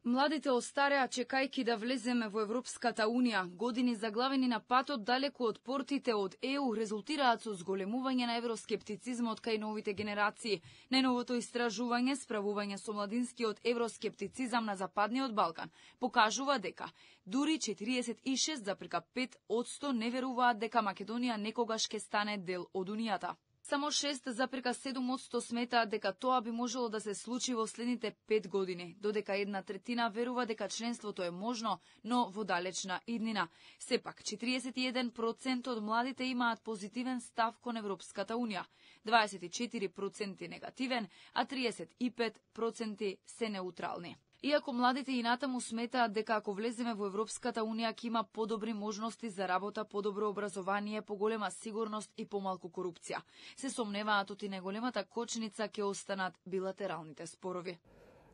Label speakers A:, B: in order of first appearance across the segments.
A: Младите остареа чекајки да влеземе во Европската Унија. Години заглавени на патот далеку од портите од ЕУ резултираат со зголемување на евроскептицизмот кај новите генерации. Најновото истражување справување со младинскиот евроскептицизам на Западниот Балкан покажува дека дури 46,5% не веруваат дека Македонија некогаш ќе стане дел од Унијата. Само 6,7% сметаат дека тоа би можело да се случи во следните 5 години, додека 1/3 верува дека членството е можно, но во далечна иднина. Сепак, 41% од младите имаат позитивен став кон Европската Унија, 24% негативен, а 35% се неутрални. Иако младите и натаму сметаат дека ако влеземе во Европската Унија ќе има подобри можности за работа, подобро образование, поголема сигурност и помалку корупција, се сомневаат оти најголемата кочница ќе останат билатералните спорови.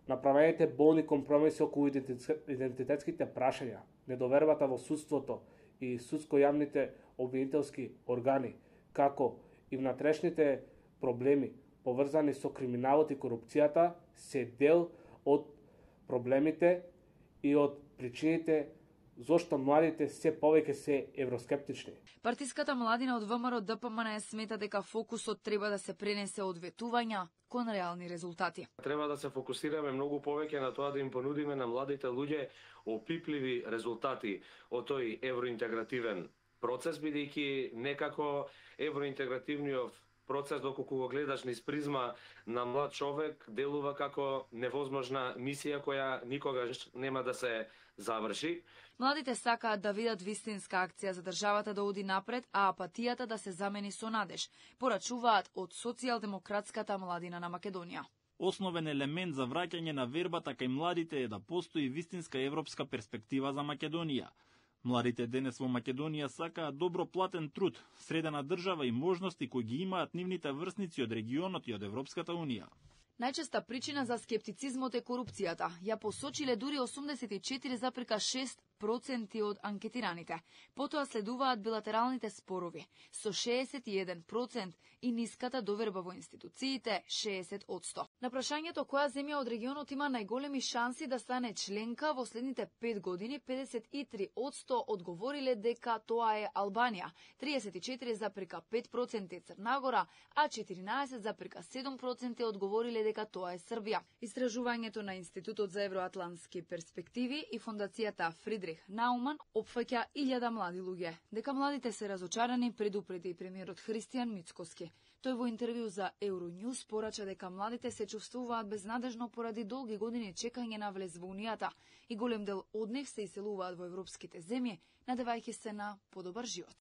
B: Направените болни компромиси околу идентитетските прашања, недовербата во судството и судско-јавните обвинителски органи, како и внатрешните проблеми поврзани со криминалот и корупцијата, се дел од проблемите и од причините зошто младите се повеќе се евроскептични.
A: Партиската младина од ВМРО ДПМН смета дека фокусот треба да се пренесе од ветувања кон реални резултати.
C: Треба да се фокусираме многу повеќе на тоа да им понудиме на младите луѓе опипливи резултати од тој евроинтегративен процес, бидејќи некако евроинтегративниот процес, доколку го гледаш низ призма на млад човек, делува како невозможна мисија која никогаш нема да се заврши.
A: Младите сакаат да видат вистинска акција за државата да оди напред, а апатијата да се замени со надеж, порачуваат од социјалдемократската младина на Македонија.
D: Основен елемент за враќање на вербата кај младите е да постои вистинска европска перспектива за Македонија. Младите денес во Македонија сакаат добро платен труд, средена држава и можности кои ги имаат нивните врсници од регионот и од Европската Унија.
A: Најчеста причина за скептицизмот е корупцијата. Ја посочиле дури 84,6% од анкетираните. Потоа следуваат билатералните спорови со 61% и ниската доверба во институциите 60%. На прашањето која земја од регионот има најголеми шанси да стане членка во следните 5 години, 53% одговориле дека тоа е Албанија, 34,5% е Црнагора, а 14,7% одговориле дека тоа е Србија. Истражувањето на Институтот за евроатлантски перспективи и фондацијата Фридрих Науман опфаќа 1000 млади луѓе. Дека младите се разочарани, предупреди премиерот Христијан Мицкоски. Тој во интервју за Euronews порача дека младите се чувствуваат безнадежно поради долги години чекање на влез во Унијата и голем дел од нив се иселуваат во европските земји, надевајќи се на подобар живот.